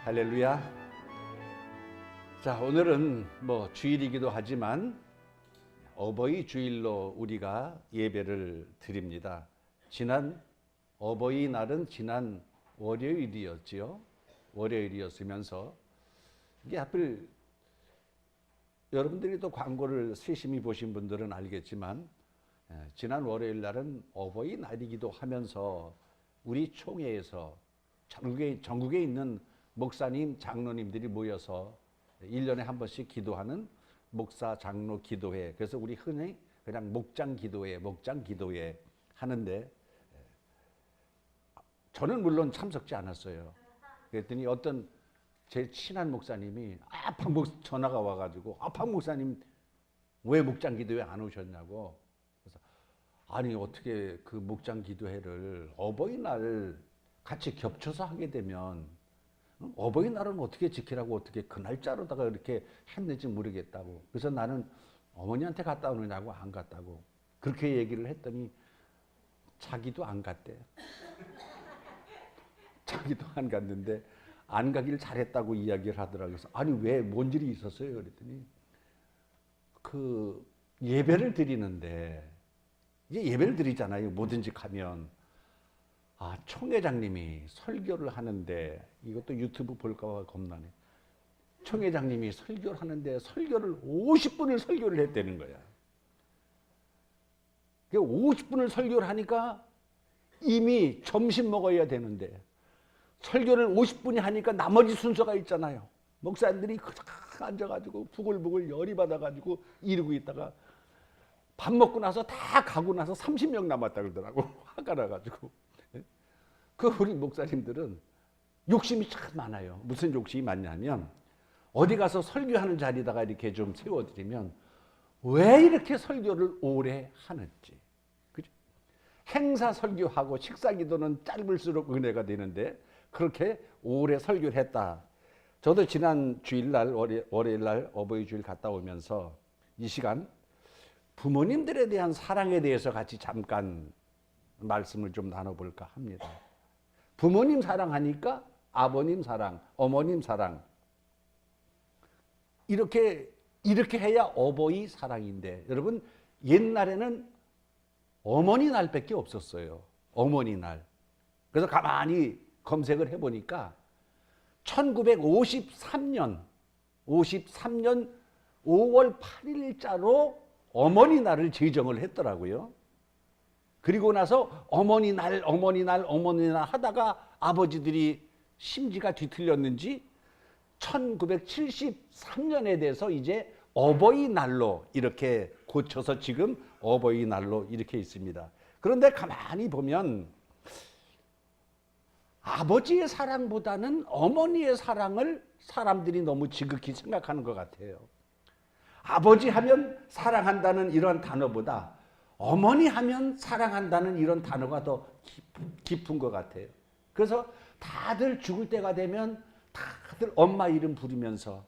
할렐루야. 자, 오늘은 주일이기도 하지만 어버이 주일로 우리가 예배를 드립니다. 지난 어버이날은 지난 월요일이었지요. 월요일이었으면서 이게 하필 여러분들이 또 광고를 세심히 보신 분들은 알겠지만 지난 월요일 날은 어버이날이기도 하면서 우리 총회에서 전국에 있는 목사님, 장로님들이 모여서 1년에 한 번씩 기도하는 목사, 장로 기도회. 그래서 우리 흔히 그냥 목장 기도회 하는데 저는 물론 참석지 않았어요. 그랬더니 어떤 제 친한 목사님이 전화가 와가지고 박 목사님 왜 목장 기도회 안 오셨냐고. 그래서 아니 어떻게 그 목장 기도회를 어버이날 같이 겹쳐서 하게 되면 어버이날은 어떻게 지키라고 어떻게 그 날짜로다가 이렇게 했는지 모르겠다고. 그래서 나는 어머니한테 갔다 오느냐고 안 갔다고 그렇게 얘기를 했더니 자기도 안 갔대. 자기도 안 갔는데 안 가길 잘했다고 이야기를 하더라고요. 그래서 아니 왜 뭔 일이 있었어요? 그랬더니 그 예배를 드리는데 이제 예배를 드리잖아요. 뭐든지 가면 총회장님이 설교를 하는데 이것도 유튜브 볼까 봐 겁나네. 총회장님이 설교를 하는데 설교를 50분을 설교를 했다는 거야. 50분을 설교를 하니까 이미 점심 먹어야 되는데 설교를 50분이 하니까 나머지 순서가 있잖아요. 목사님들이 앉아가지고 부글부글 열이 받아가지고 이러고 있다가 밥 먹고 나서 다 가고 나서 30명 남았다 그러더라고. 화가 나가지고. 우리 목사님들은 욕심이 참 많아요. 무슨 욕심이 많냐면 어디 가서 설교하는 자리다가 이렇게 좀 세워드리면 왜 이렇게 설교를 오래 하는지. 그죠? 행사 설교하고 식사 기도는 짧을수록 은혜가 되는데 그렇게 오래 설교를 했다. 저도 지난 주일날 월요일날 어버이 주일 갔다 오면서 이 시간 부모님들에 대한 사랑에 대해서 같이 잠깐 말씀을 좀 나눠볼까 합니다. 부모님 사랑하니까 아버님 사랑, 어머님 사랑 이렇게 해야 어버이 사랑인데 여러분 옛날에는 어머니 날밖에 없었어요. 어머니 날. 그래서 가만히 검색을 해보니까 1953년 5월 8일자로 어머니 날을 제정을 했더라고요. 그리고 나서 어머니 날 하다가 아버지들이 심지가 뒤틀렸는지 1973년에 돼서 이제 어버이날로 이렇게 고쳐서 지금 어버이날로 이렇게 있습니다. 그런데 가만히 보면 아버지의 사랑보다는 어머니의 사랑을 사람들이 너무 지극히 생각하는 것 같아요. 아버지 하면 사랑한다는 이런 단어보다 어머니 하면 사랑한다는 이런 단어가 더 깊은 것 같아요. 그래서 다들 죽을 때가 되면 다들 엄마 이름 부르면서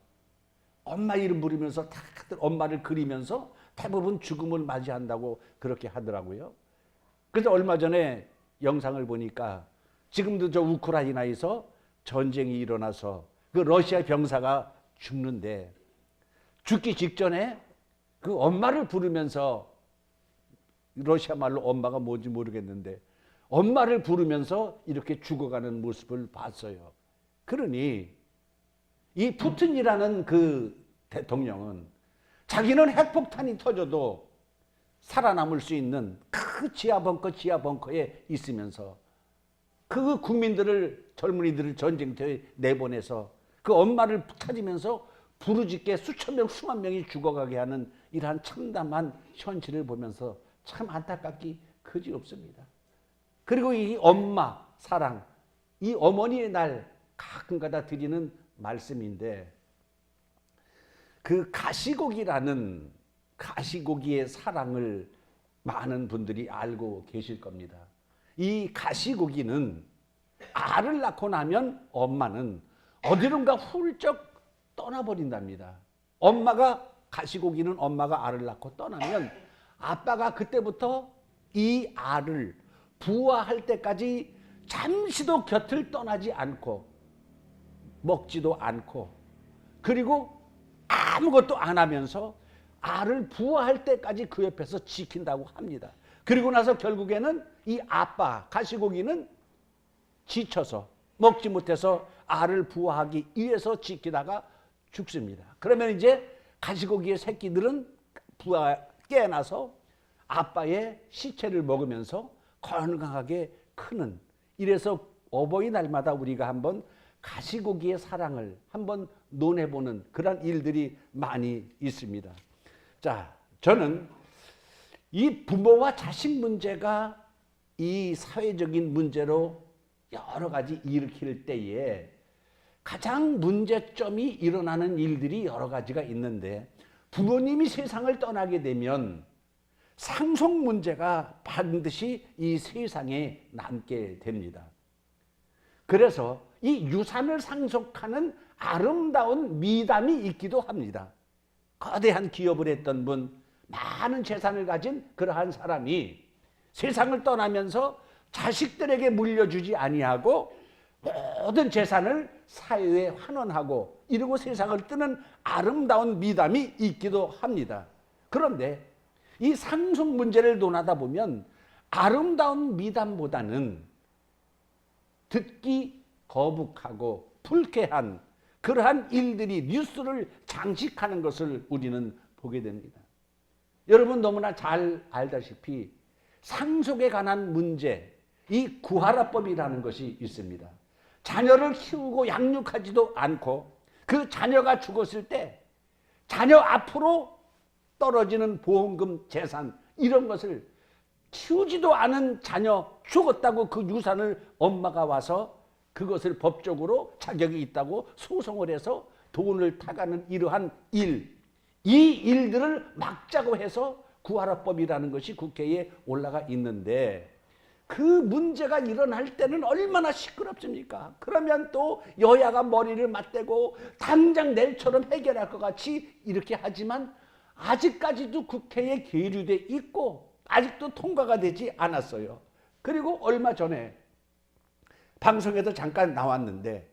다들 엄마를 그리면서 대부분 죽음을 맞이한다고 그렇게 하더라고요. 그래서 얼마 전에 영상을 보니까 지금도 저 우크라이나에서 전쟁이 일어나서 그 러시아 병사가 죽는데 죽기 직전에 그 엄마를 부르면서 러시아 말로 엄마가 뭔지 모르겠는데 엄마를 부르면서 이렇게 죽어가는 모습을 봤어요. 그러니 이 푸틴이라는 그 대통령은 자기는 핵폭탄이 터져도 살아남을 수 있는 그 지하 벙커에 있으면서 그 국민들을 젊은이들을 전쟁터에 내보내서 그 엄마를 찾으면서 부르짖게 수천 명 수만 명이 죽어가게 하는 이러한 참담한 현실을 보면서 참 안타깝기 그지없습니다. 그리고 이 엄마 사랑, 이 어머니의 날 가끔가다 드리는 말씀인데 그 가시고기라는 가시고기의 사랑을 많은 분들이 알고 계실 겁니다. 이 가시고기는 알을 낳고 나면 엄마는 어디론가 훌쩍 떠나버린답니다. 가시고기는 엄마가 알을 낳고 떠나면 아빠가 그때부터 이 알을 부화할 때까지 잠시도 곁을 떠나지 않고 먹지도 않고 그리고 아무것도 안 하면서 알을 부화할 때까지 그 옆에서 지킨다고 합니다. 그리고 나서 결국에는 이 아빠 가시고기는 지쳐서 먹지 못해서 알을 부화하기 위해서 지키다가 죽습니다. 그러면 이제 가시고기의 새끼들은 깨어나서 아빠의 시체를 먹으면서 건강하게 크는, 이래서 어버이날마다 우리가 한번 가시고기의 사랑을 한번 논해보는 그런 일들이 많이 있습니다. 자, 저는 이 부모와 자식 문제가 이 사회적인 문제로 여러 가지 일으킬 때에 가장 문제점이 일어나는 일들이 여러 가지가 있는데, 부모님이 세상을 떠나게 되면 상속 문제가 반드시 이 세상에 남게 됩니다. 그래서 이 유산을 상속하는 아름다운 미담이 있기도 합니다. 거대한 기업을 했던 분, 많은 재산을 가진 그러한 사람이 세상을 떠나면서 자식들에게 물려주지 아니하고 모든 재산을 사회에 환원하고 이러고 세상을 뜨는 아름다운 미담이 있기도 합니다. 그런데 이 상속 문제를 논하다 보면 아름다운 미담보다는 듣기 거북하고 불쾌한 그러한 일들이 뉴스를 장식하는 것을 우리는 보게 됩니다. 여러분 너무나 잘 알다시피 상속에 관한 문제, 이 구하라법이라는 것이 있습니다. 자녀를 키우고 양육하지도 않고 그 자녀가 죽었을 때 자녀 앞으로 떨어지는 보험금, 재산 이런 것을 키우지도 않은 자녀 죽었다고 그 유산을 엄마가 와서 그것을 법적으로 자격이 있다고 소송을 해서 돈을 타가는 이러한 일, 이 일들을 막자고 해서 구하라법이라는 것이 국회에 올라가 있는데, 그 문제가 일어날 때는 얼마나 시끄럽습니까? 그러면 또 여야가 머리를 맞대고 당장 내일처럼 해결할 것 같이 이렇게 하지만 아직까지도 국회에 계류돼 있고 아직도 통과가 되지 않았어요. 그리고 얼마 전에 방송에도 잠깐 나왔는데,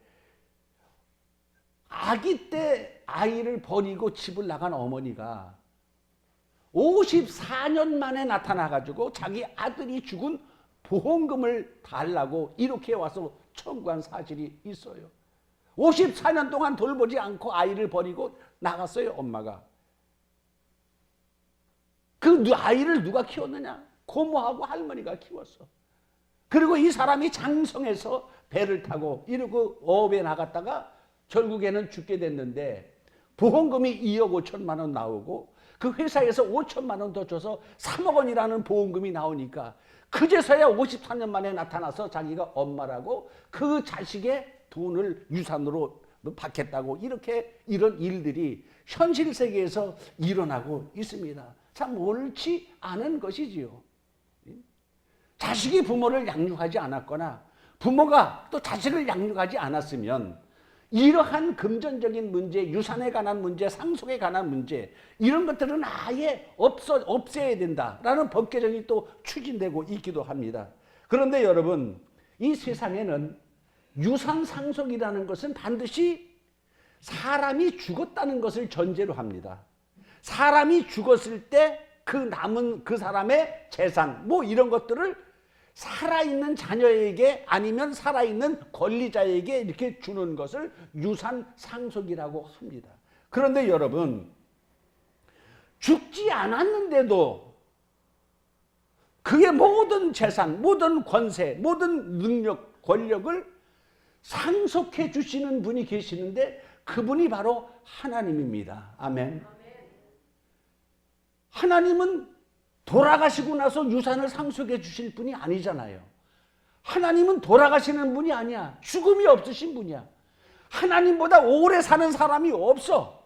아기 때 아이를 버리고 집을 나간 어머니가 54년 만에 나타나가지고 자기 아들이 죽은 보험금을 달라고 이렇게 와서 청구한 사실이 있어요. 54년 동안 돌보지 않고 아이를 버리고 나갔어요, 엄마가. 그 아이를 누가 키웠느냐? 고모하고 할머니가 키웠어. 그리고 이 사람이 장성해서 배를 타고 이러고 어업에 나갔다가 결국에는 죽게 됐는데, 보험금이 2억 5천만 원 나오고 그 회사에서 5천만 원 더 줘서 3억 원이라는 보험금이 나오니까 그제서야 54년 만에 나타나서 자기가 엄마라고 그 자식의 돈을 유산으로 받겠다고 이렇게 이런 일들이 현실 세계에서 일어나고 있습니다. 참 옳지 않은 것이지요. 자식이 부모를 양육하지 않았거나 부모가 또 자식을 양육하지 않았으면 이러한 금전적인 문제, 유산에 관한 문제, 상속에 관한 문제 이런 것들은 아예 없애야 된다라는 법 개정이 또 추진되고 있기도 합니다. 그런데 여러분, 이 세상에는 유산 상속이라는 것은 반드시 사람이 죽었다는 것을 전제로 합니다. 사람이 죽었을 때 그 남은 그 사람의 재산 뭐 이런 것들을 살아있는 자녀에게 아니면 살아있는 권리자에게 이렇게 주는 것을 유산 상속이라고 합니다. 그런데 여러분, 죽지 않았는데도 그의 모든 재산, 모든 권세, 모든 능력, 권력을 상속해 주시는 분이 계시는데 그분이 바로 하나님입니다. 아멘. 하나님은 돌아가시고 나서 유산을 상속해 주실 분이 아니잖아요. 하나님은 돌아가시는 분이 아니야. 죽음이 없으신 분이야. 하나님보다 오래 사는 사람이 없어.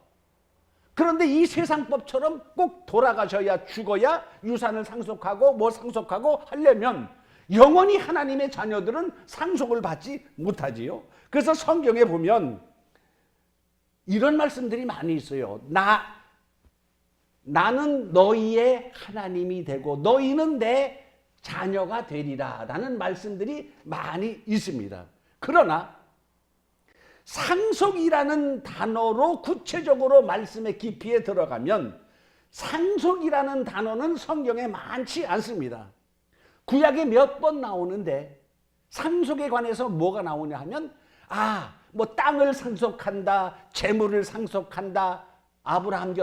그런데 이 세상법처럼 꼭 돌아가셔야, 죽어야 유산을 상속하고 뭐 상속하고 하려면 영원히 하나님의 자녀들은 상속을 받지 못하지요. 그래서 성경에 보면 이런 말씀들이 많이 있어요. 나는 너희의 하나님이 되고 너희는 내 자녀가 되리라 라는 말씀들이 많이 있습니다. 그러나 상속이라는 단어로 구체적으로 말씀의 깊이에 들어가면 상속이라는 단어는 성경에 많지 않습니다. 구약에 몇 번 나오는데 상속에 관해서 뭐가 나오냐 하면 뭐 땅을 상속한다, 재물을 상속한다. 아브라함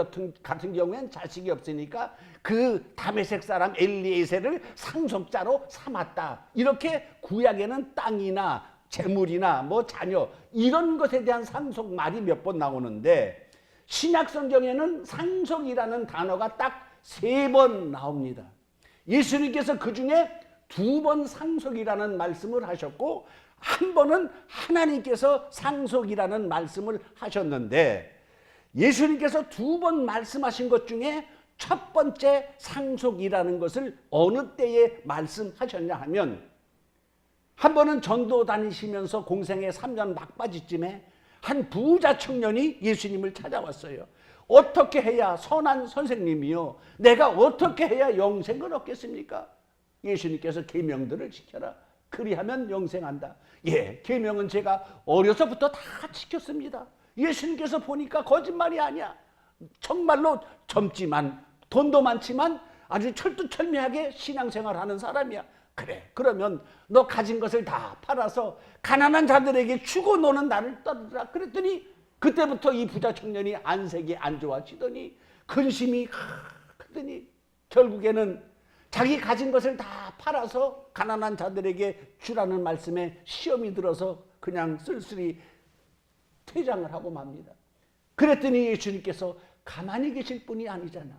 같은 경우엔 자식이 없으니까 그 다메섹 사람 엘리에셀을 상속자로 삼았다. 이렇게 구약에는 땅이나 재물이나 뭐 자녀 이런 것에 대한 상속 말이 몇 번 나오는데 신약 성경에는 상속이라는 단어가 딱 3번 나옵니다. 예수님께서 그 중에 2번 상속이라는 말씀을 하셨고 한 번은 하나님께서 상속이라는 말씀을 하셨는데 예수님께서 2번 말씀하신 것 중에 첫 번째 상속이라는 것을 어느 때에 말씀하셨냐 하면 한 번은 전도 다니시면서 공생의 3년 막바지쯤에 한 부자 청년이 예수님을 찾아왔어요. 어떻게 해야 선한 선생님이요 내가 어떻게 해야 영생을 얻겠습니까? 예수님께서 계명들을 지켜라. 그리하면 영생한다. 예, 계명은 제가 어려서부터 다 지켰습니다. 예수님께서 보니까 거짓말이 아니야. 정말로 젊지만 돈도 많지만 아주 철두철미하게 신앙생활하는 사람이야. 그래, 그러면 너 가진 것을 다 팔아서 가난한 자들에게 주고 너는 나를 따르라. 그랬더니 그때부터 이 부자 청년이 안색이 안 좋아지더니 근심이 크더니 결국에는 자기 가진 것을 다 팔아서 가난한 자들에게 주라는 말씀에 시험이 들어서 그냥 쓸쓸히 퇴장을 하고 맙니다. 그랬더니 예수님께서 가만히 계실 분이 아니잖아.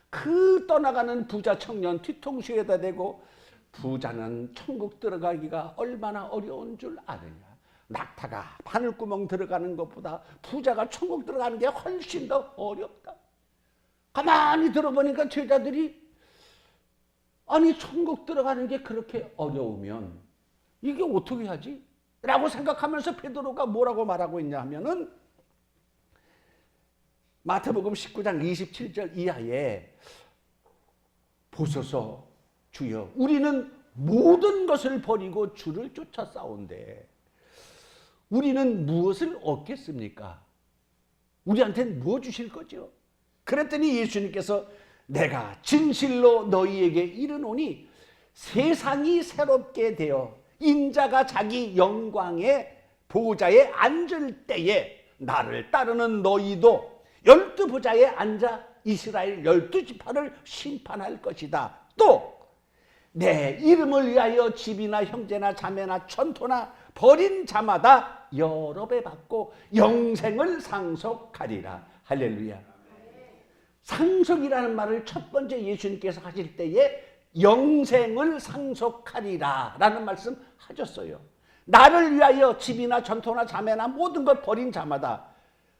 그 떠나가는 부자 청년 뒤통수에다 대고 부자는 천국 들어가기가 얼마나 어려운 줄 아느냐. 낙타가 바늘구멍 들어가는 것보다 부자가 천국 들어가는 게 훨씬 더 어렵다. 가만히 들어보니까 제자들이 아니 천국 들어가는 게 그렇게 어려우면 이게 어떻게 하지? 라고 생각하면서 베드로가 뭐라고 말하고 있냐 하면은 마태복음 19장 27절 이하에 보소서 주여 우리는 모든 것을 버리고 주를 쫓아 싸운데 우리는 무엇을 얻겠습니까? 우리한테는 뭐 주실 거죠? 그랬더니 예수님께서 내가 진실로 너희에게 이르노니 세상이 새롭게 되어 인자가 자기 영광의 보좌에 앉을 때에 나를 따르는 너희도 12보좌에 앉아 이스라엘 12지파를 심판할 것이다. 또 내 이름을 위하여 집이나 형제나 자매나 천토나 버린 자마다 여러 배 받고 영생을 상속하리라. 할렐루야. 상속이라는 말을 첫 번째 예수님께서 하실 때에 영생을 상속하리라 라는 말씀 하셨어요. 나를 위하여 집이나 전토나 자매나 모든 것 버린 자마다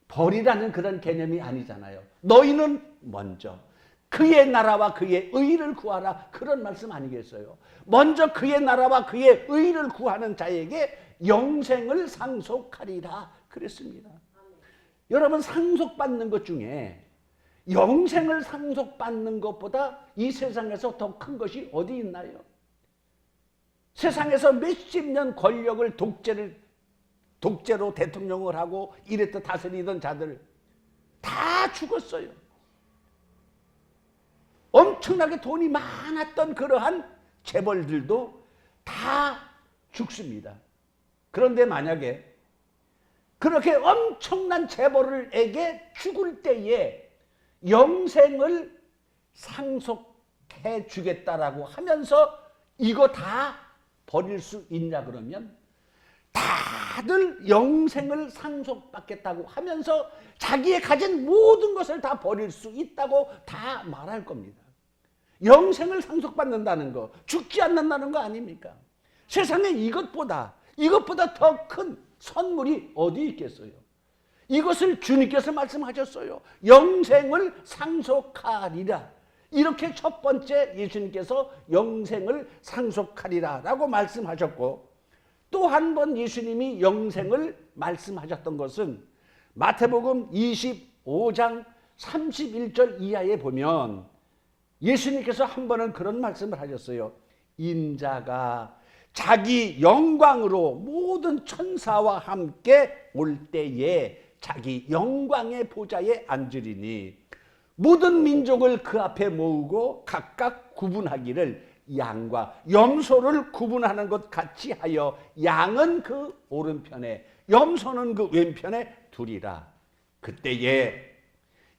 버리라는 그런 개념이 아니잖아요. 너희는 먼저 그의 나라와 그의 의를 구하라 그런 말씀 아니겠어요? 먼저 그의 나라와 그의 의를 구하는 자에게 영생을 상속하리라 그랬습니다. 여러분 상속받는 것 중에 영생을 상속받는 것보다 이 세상에서 더 큰 것이 어디 있나요? 세상에서 몇십 년 권력을 독재로 대통령을 하고 이랬던 다스리던 자들 다 죽었어요. 엄청나게 돈이 많았던 그러한 재벌들도 다 죽습니다. 그런데 만약에 그렇게 엄청난 재벌에게 죽을 때에 영생을 상속해 주겠다라고 하면서 이거 다 버릴 수 있냐 그러면 다들 영생을 상속받겠다고 하면서 자기의 가진 모든 것을 다 버릴 수 있다고 다 말할 겁니다. 영생을 상속받는다는 거, 죽지 않는다는 거 아닙니까? 세상에 이것보다 더 큰 선물이 어디 있겠어요? 이것을 주님께서 말씀하셨어요. 영생을 상속하리라. 이렇게 첫 번째 예수님께서 영생을 상속하리라 라고 말씀하셨고 또 한 번 예수님이 영생을 말씀하셨던 것은 마태복음 25장 31절 이하에 보면 예수님께서 한 번은 그런 말씀을 하셨어요. 인자가 자기 영광으로 모든 천사와 함께 올 때에 자기 영광의 보좌에 앉으리니 모든 민족을 그 앞에 모으고 각각 구분하기를 양과 염소를 구분하는 것 같이 하여 양은 그 오른편에 염소는 그 왼편에 두리라. 그때에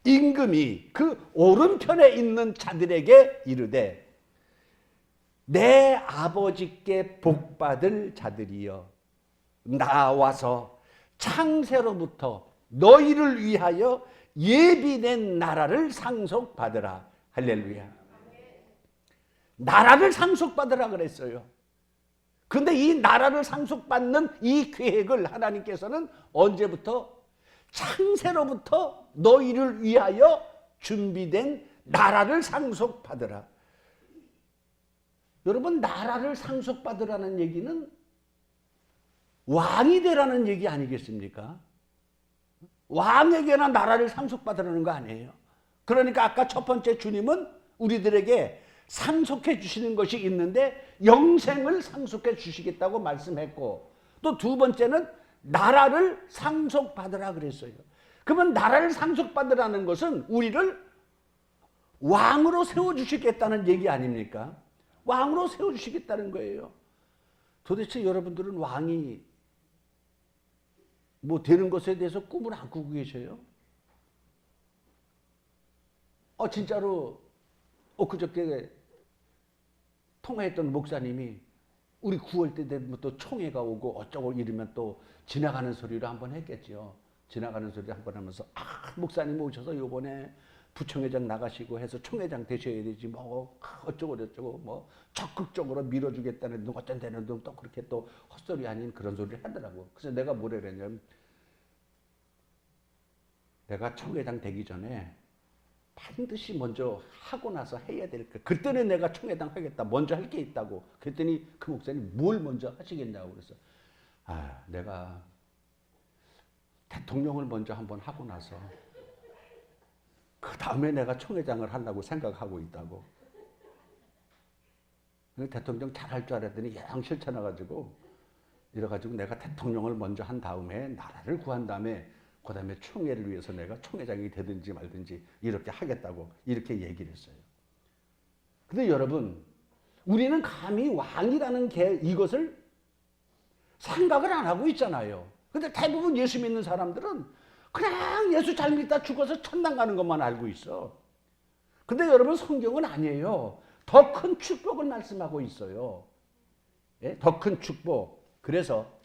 임금이 그 오른편에 있는 자들에게 이르되 내 아버지께 복받을 자들이여 나와서 창세로부터 너희를 위하여 예비된 나라를 상속받으라. 할렐루야. 나라를 상속받으라 그랬어요. 근데 이 나라를 상속받는 이 계획을 하나님께서는 언제부터? 창세로부터 너희를 위하여 준비된 나라를 상속받으라. 여러분, 나라를 상속받으라는 얘기는 왕이 되라는 얘기 아니겠습니까? 왕에게나 나라를 상속받으라는 거 아니에요. 그러니까 아까 첫 번째 주님은 우리들에게 상속해 주시는 것이 있는데 영생을 상속해 주시겠다고 말씀했고, 또 두 번째는 나라를 상속받으라 그랬어요. 그러면 나라를 상속받으라는 것은 우리를 왕으로 세워주시겠다는 얘기 아닙니까? 왕으로 세워주시겠다는 거예요. 도대체 여러분들은 왕이 뭐 되는 것에 대해서 꿈을 안 꾸고 계셔요? 진짜로 그저께 통화했던 목사님이 우리 9월 때 되면 또 총회가 오고 어쩌고 이러면 또 지나가는 소리로 한번 했겠죠. 지나가는 소리를 한번 하면서 목사님 오셔서 요번에 부총회장 나가시고 해서 총회장 되셔야 되지 뭐 어쩌고 저쩌고 뭐 적극적으로 밀어주겠다는 둥 어쩐 데는 둥 또 그렇게 또 헛소리 아닌 그런 소리를 하더라고. 그래서 내가 뭐라 그랬냐면 내가 총회장 되기 전에 반드시 먼저 하고 나서 해야 될 거. 그때는 내가 총회장 하겠다. 먼저 할 게 있다고. 그랬더니 그 목사님 뭘 먼저 하시겠냐고 그래서 내가 대통령을 먼저 한번 하고 나서 그 다음에 내가 총회장을 하려고 생각하고 있다고. 대통령 잘할 줄 알았더니 영 실천해가지고 이래가지고 내가 대통령을 먼저 한 다음에 나라를 구한 다음에 그 다음에 총회를 위해서 내가 총회장이 되든지 말든지 이렇게 하겠다고 이렇게 얘기를 했어요. 근데 여러분, 우리는 감히 왕이라는 이것을 생각을 안 하고 있잖아요. 근데 대부분 예수 믿는 사람들은 그냥 예수 잘 믿다 죽어서 천당 가는 것만 알고 있어. 근데 여러분, 성경은 아니에요. 더 큰 축복을 말씀하고 있어요. 예? 더 큰 축복. 그래서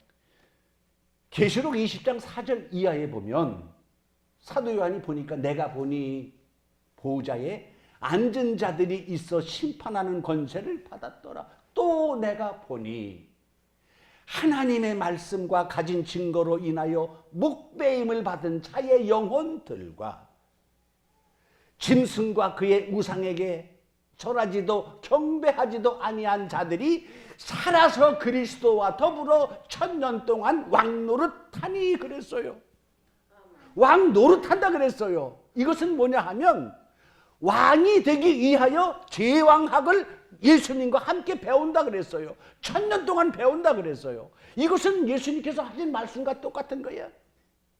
계시록 20장 4절 이하에 보면 사도 요한이 보니까 내가 보니 보호자에 앉은 자들이 있어 심판하는 권세를 받았더라. 또 내가 보니 하나님의 말씀과 가진 증거로 인하여 목배임을 받은 자의 영혼들과 짐승과 그의 우상에게 절하지도 경배하지도 아니한 자들이 살아서 그리스도와 더불어 1000년 동안 왕노릇하니 그랬어요. 왕노릇한다 그랬어요. 이것은 뭐냐 하면 왕이 되기 위하여 제왕학을 예수님과 함께 배운다 그랬어요. 1000년 동안 배운다 그랬어요. 이것은 예수님께서 하신 말씀과 똑같은 거야.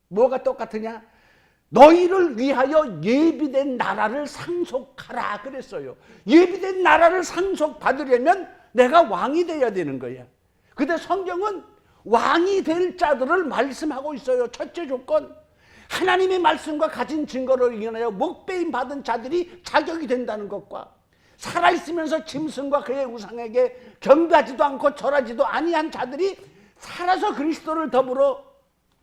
뭐가 똑같으냐? 너희를 위하여 예비된 나라를 상속하라 그랬어요. 예비된 나라를 상속받으려면 내가 왕이 돼야 되는 거야. 근데 성경은 왕이 될 자들을 말씀하고 있어요. 첫째 조건, 하나님의 말씀과 가진 증거로 인하여 목배임 받은 자들이 자격이 된다는 것과 살아있으면서 짐승과 그의 우상에게 경배하지도 않고 절하지도 아니한 자들이 살아서 그리스도를 더불어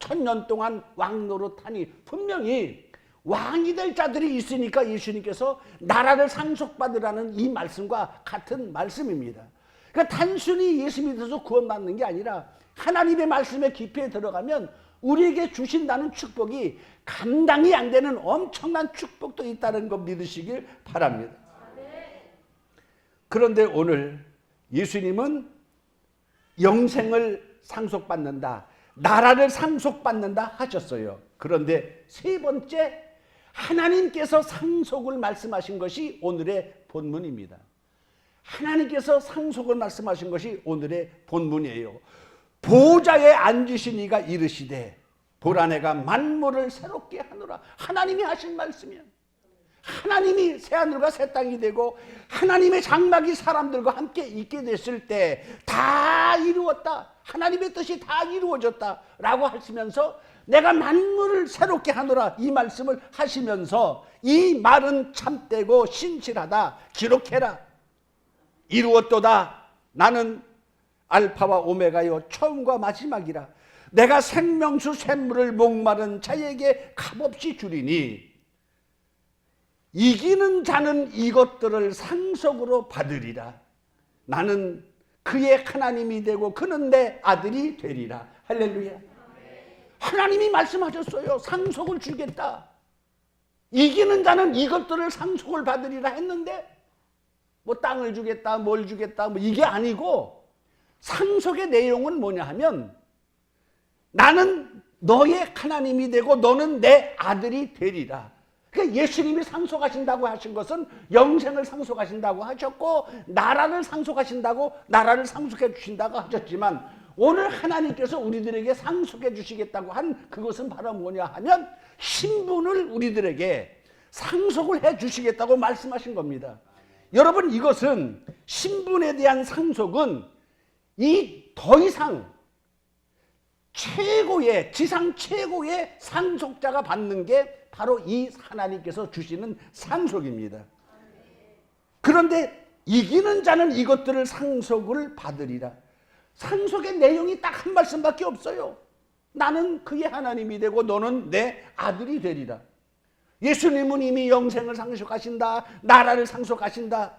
1000년 동안 왕노릇하니, 분명히 왕이 될 자들이 있으니까 예수님께서 나라를 상속받으라는 이 말씀과 같은 말씀입니다. 그러니까 단순히 예수 믿어서 구원받는 게 아니라 하나님의 말씀의 깊이에 들어가면 우리에게 주신다는 축복이 감당이 안 되는 엄청난 축복도 있다는 거 믿으시길 바랍니다. 그런데 오늘 예수님은 영생을 상속받는다, 나라를 상속받는다 하셨어요. 그런데 세 번째, 하나님께서 상속을 말씀하신 것이 오늘의 본문입니다. 하나님께서 상속을 말씀하신 것이 오늘의 본문이에요. 보좌에 앉으신 이가 이르시되 보라 내가 만물을 새롭게 하노라. 하나님이 하신 말씀이야. 하나님이 새하늘과 새 땅이 되고 하나님의 장막이 사람들과 함께 있게 됐을 때 다 이루었다. 하나님의 뜻이 다 이루어졌다 라고 하시면서 내가 만물을 새롭게 하노라 이 말씀을 하시면서 이 말은 참되고 신실하다. 기록해라. 이루었도다. 나는 알파와 오메가요 처음과 마지막이라. 내가 생명수 샘물을 목마른 자에게 값없이 주리니 이기는 자는 이것들을 상속으로 받으리라. 나는 그의 하나님이 되고 그는 내 아들이 되리라. 할렐루야. 하나님이 말씀하셨어요. 상속을 주겠다. 이기는 자는 이것들을 상속을 받으리라 했는데 뭐 땅을 주겠다 뭘 주겠다 뭐 이게 아니고 상속의 내용은 뭐냐 하면 나는 너의 하나님이 되고 너는 내 아들이 되리라. 그러니까 예수님이 상속하신다고 하신 것은 영생을 상속하신다고 하셨고 나라를 상속하신다고 나라를 상속해 주신다고 하셨지만 오늘 하나님께서 우리들에게 상속해 주시겠다고 한 그것은 바로 뭐냐 하면 신분을 우리들에게 상속을 해 주시겠다고 말씀하신 겁니다. 여러분 이것은 신분에 대한 상속은 이 더 이상 최고의 지상 최고의 상속자가 받는 게 바로 이 하나님께서 주시는 상속입니다. 그런데 이기는 자는 이것들을 상속을 받으리라. 상속의 내용이 딱 한 말씀밖에 없어요. 나는 그의 하나님이 되고 너는 내 아들이 되리라. 예수님은 이미 영생을 상속하신다. 나라를 상속하신다.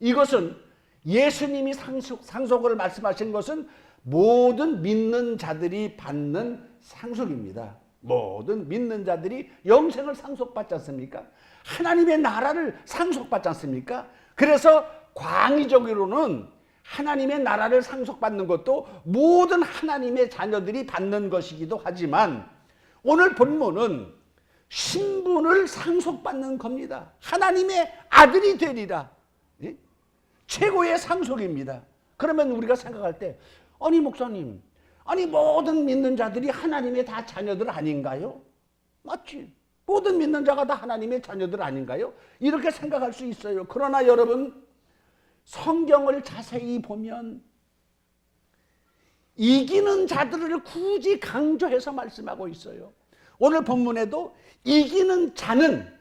이것은 예수님이 상속을 말씀하신 것은 모든 믿는 자들이 받는 상속입니다. 모든 믿는 자들이 영생을 상속받지 않습니까? 하나님의 나라를 상속받지 않습니까? 그래서 광의적으로는 하나님의 나라를 상속받는 것도 모든 하나님의 자녀들이 받는 것이기도 하지만 오늘 본문은 신분을 상속받는 겁니다. 하나님의 아들이 되리라. 최고의 상속입니다. 그러면 우리가 생각할 때 아니 목사님, 아니 모든 믿는 자들이 하나님의 다 자녀들 아닌가요? 맞지? 모든 믿는 자가 다 하나님의 자녀들 아닌가요? 이렇게 생각할 수 있어요. 그러나 여러분 성경을 자세히 보면 이기는 자들을 굳이 강조해서 말씀하고 있어요. 오늘 본문에도 이기는 자는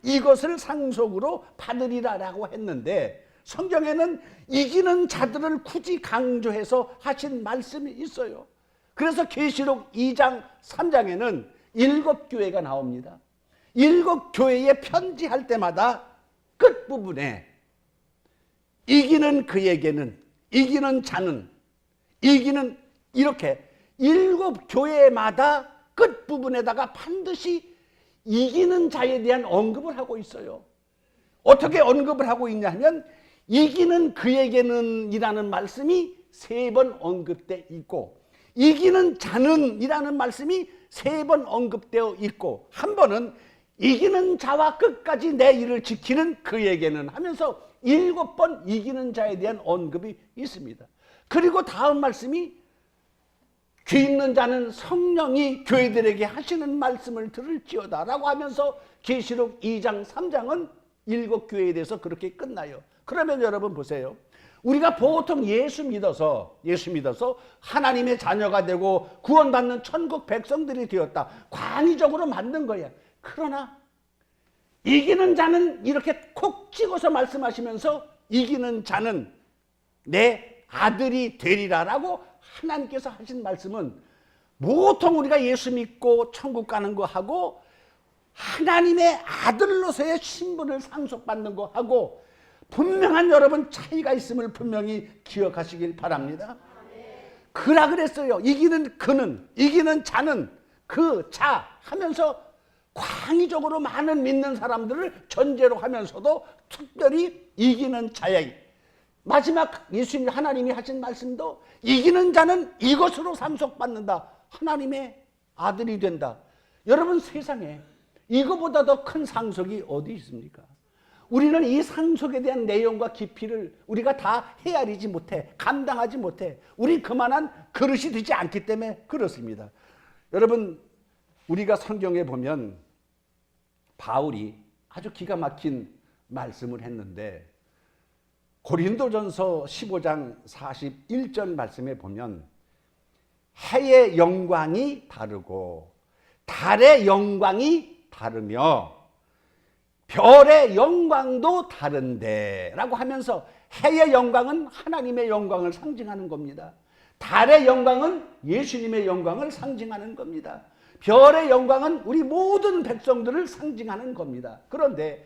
이것을 상속으로 받으리라라고 했는데 성경에는 이기는 자들을 굳이 강조해서 하신 말씀이 있어요. 그래서 계시록 2장 3장에는 7교회가 나옵니다. 7교회에 편지할 때마다 끝부분에 이기는 그에게는 이기는 자는 이기는 이렇게 7교회마다 끝부분에다가 반드시 이기는 자에 대한 언급을 하고 있어요. 어떻게 언급을 하고 있냐 하면 이기는 그에게는 이라는 말씀이 3번 언급되어 있고 이기는 자는 이라는 말씀이 3번 언급되어 있고 한 번은 이기는 자와 끝까지 내 일을 지키는 그에게는 하면서 7번 이기는 자에 대한 언급이 있습니다. 그리고 다음 말씀이 귀 있는 자는 성령이 교회들에게 하시는 말씀을 들을지어다 라고 하면서 계시록 2장 3장은 7교회에 대해서 그렇게 끝나요. 그러면 여러분 보세요. 우리가 보통 예수 믿어서 하나님의 자녀가 되고 구원받는 천국 백성들이 되었다. 광의적으로 만든 거야. 그러나 이기는 자는 이렇게 콕 찍어서 말씀하시면서 이기는 자는 내 아들이 되리라라고 하나님께서 하신 말씀은 보통 우리가 예수 믿고 천국 가는 거 하고 하나님의 아들로서의 신분을 상속받는 거 하고 분명한 여러분 차이가 있음을 분명히 기억하시길 바랍니다. 그라 그랬어요. 이기는 그는 이기는 자는 그 자 하면서 광의적으로 많은 믿는 사람들을 전제로 하면서도 특별히 이기는 자의 마지막 예수님 하나님이 하신 말씀도 이기는 자는 이것으로 상속받는다. 하나님의 아들이 된다. 여러분 세상에 이거보다 더 큰 상속이 어디 있습니까? 우리는 이 상속에 대한 내용과 깊이를 우리가 다 헤아리지 못해, 감당하지 못해. 우리 그만한 그릇이 되지 않기 때문에 그렇습니다. 여러분, 우리가 성경에 보면 바울이 아주 기가 막힌 말씀을 했는데 고린도전서 15장 41절 말씀에 보면 해의 영광이 다르고 달의 영광이 다르며 별의 영광도 다른데 라고 하면서 해의 영광은 하나님의 영광을 상징하는 겁니다. 달의 영광은 예수님의 영광을 상징하는 겁니다. 별의 영광은 우리 모든 백성들을 상징하는 겁니다. 그런데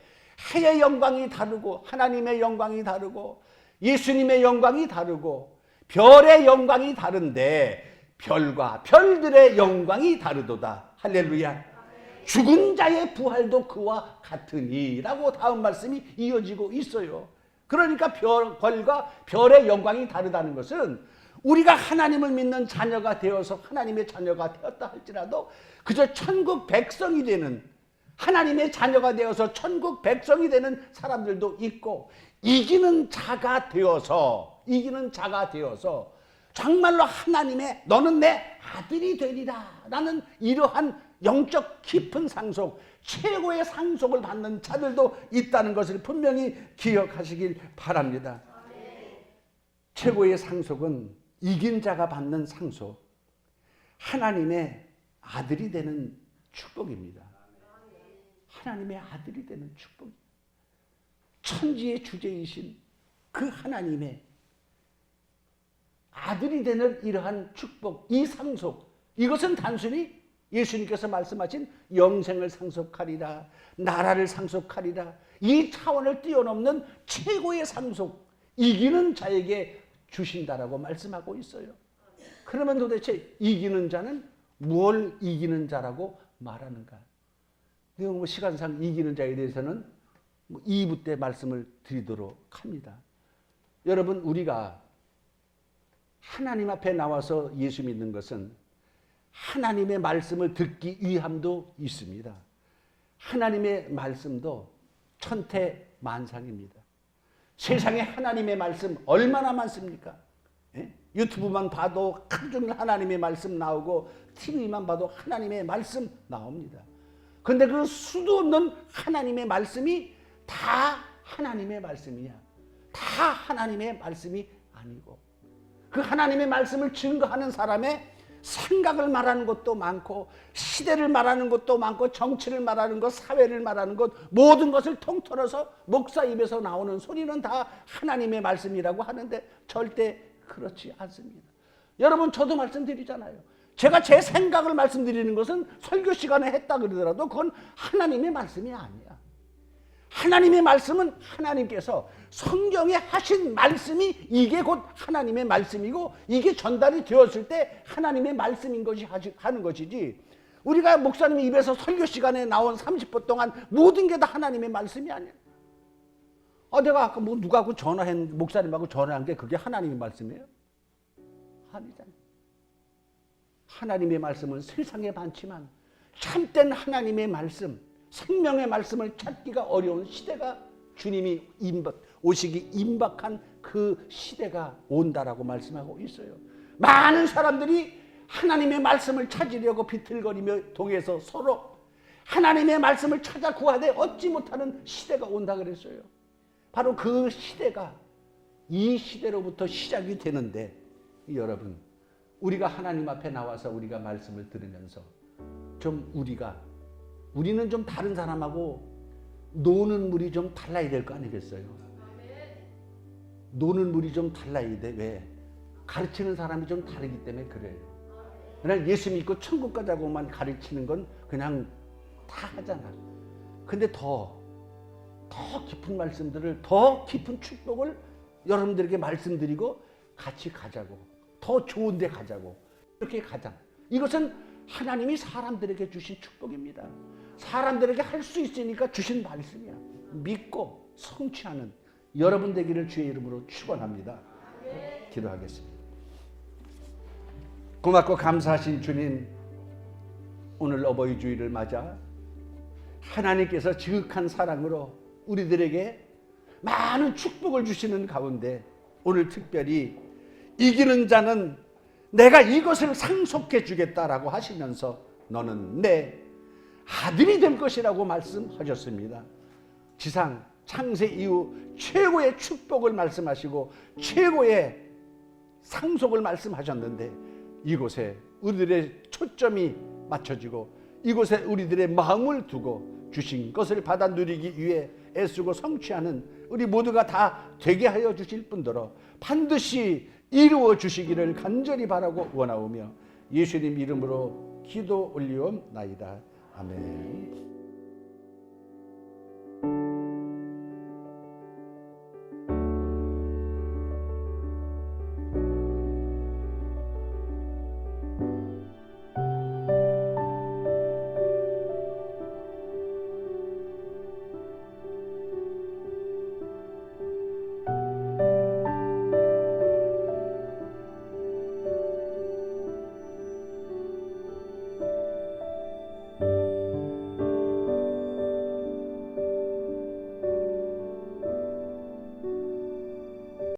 해의 영광이 다르고 하나님의 영광이 다르고 예수님의 영광이 다르고 별의 영광이 다른데 별과 별들의 영광이 다르도다. 할렐루야. 죽은 자의 부활도 그와 같으니 라고 다음 말씀이 이어지고 있어요. 그러니까 별과 별의 영광이 다르다는 것은 우리가 하나님을 믿는 자녀가 되어서 하나님의 자녀가 되었다 할지라도 그저 천국 백성이 되는, 하나님의 자녀가 되어서 천국 백성이 되는 사람들도 있고, 이기는 자가 되어서 정말로 하나님의 너는 내 아들이 되리라 라는 이러한 영적 깊은 상속, 최고의 상속을 받는 자들도 있다는 것을 분명히 기억하시길 바랍니다. 최고의 상속은 이긴 자가 받는 상속, 하나님의 아들이 되는 축복입니다. 하나님의 아들이 되는 축복. 천지의 주제이신 그 하나님의 아들이 되는 이러한 축복, 이 상속, 이것은 단순히 예수님께서 말씀하신 영생을 상속하리라, 나라를 상속하리라, 이 차원을 뛰어넘는 최고의 상속, 이기는 자에게 주신다라고 말씀하고 있어요. 그러면 도대체 이기는 자는 뭘 이기는 자라고 말하는가? 시간상 이기는 자에 대해서는 2부 때 말씀을 드리도록 합니다. 여러분, 우리가 하나님 앞에 나와서 예수 믿는 것은 하나님의 말씀을 듣기 위함도 있습니다. 하나님의 말씀도 천태만상입니다. 세상에 하나님의 말씀 얼마나 많습니까? 예? 유튜브만 봐도 하루 종일 하나님의 말씀 나오고 TV만 봐도 하나님의 말씀 나옵니다. 그런데 그 수도 없는 하나님의 말씀이 다 하나님의 말씀이야. 다 하나님의 말씀이 아니고, 그 하나님의 말씀을 증거하는 사람의 생각을 말하는 것도 많고, 시대를 말하는 것도 많고, 정치를 말하는 것, 사회를 말하는 것, 모든 것을 통틀어서 목사 입에서 나오는 소리는 다 하나님의 말씀이라고 하는데 절대 그렇지 않습니다. 여러분, 저도 말씀드리잖아요. 제가 제 생각을 말씀드리는 것은 설교 시간에 했다 그러더라도 그건 하나님의 말씀이 아니야. 하나님의 말씀은 하나님께서 성경에 하신 말씀이 이게 곧 하나님의 말씀이고, 이게 전달이 되었을 때 하나님의 말씀인 것이 하는 것이지, 우리가 목사님 입에서 설교 시간에 나온 30분 동안 모든 게 다 하나님의 말씀이 아니야. 내가 아까 누가하고 목사님하고 전화한 게 그게 하나님의 말씀이에요? 아니잖아요. 하나님의 말씀은 세상에 많지만 참된 하나님의 말씀, 생명의 말씀을 찾기가 어려운 시대가, 주님이 오시기 임박한 그 시대가 온다라고 말씀하고 있어요. 많은 사람들이 하나님의 말씀을 찾으려고 비틀거리며 동에서 서로 하나님의 말씀을 찾아 구하되 얻지 못하는 시대가 온다 그랬어요. 바로 그 시대가 이 시대로부터 시작이 되는데, 여러분, 우리가 하나님 앞에 나와서 우리가 말씀을 들으면서 좀 우리는 좀 다른 사람하고 노는 물이 좀 달라야 될 거 아니겠어요? 노는 물이 좀 달라야 돼. 왜? 가르치는 사람이 좀 다르기 때문에 그래요. 그냥 예수 믿고 천국 가자고만 가르치는 건 그냥 다 하잖아. 근데 더 깊은 말씀들을, 더 깊은 축복을 여러분들에게 말씀드리고 같이 가자고, 더 좋은 데 가자고, 이렇게 가자. 이것은 하나님이 사람들에게 주신 축복입니다. 사람들에게 할 수 있으니까 주신 말씀이야. 믿고 성취하는 여러분 되기를 주의 이름으로 축원합니다. 기도하겠습니다. 고맙고 감사하신 주님, 오늘 어버이 주일을 맞아 하나님께서 지극한 사랑으로 우리들에게 많은 축복을 주시는 가운데 오늘 특별히 이기는 자는 내가 이것을 상속해 주겠다라고 하시면서 너는 내 아들이 될 것이라고 말씀하셨습니다. 지상 창세 이후 최고의 축복을 말씀하시고 최고의 상속을 말씀하셨는데 이곳에 우리들의 초점이 맞춰지고 이곳에 우리들의 마음을 두고 주신 것을 받아 누리기 위해 애쓰고 성취하는 우리 모두가 다 되게 하여 주실 뿐더러 반드시 이루어 주시기를 간절히 바라고 원하오며 예수님 이름으로 기도 올리옵나이다. 아멘.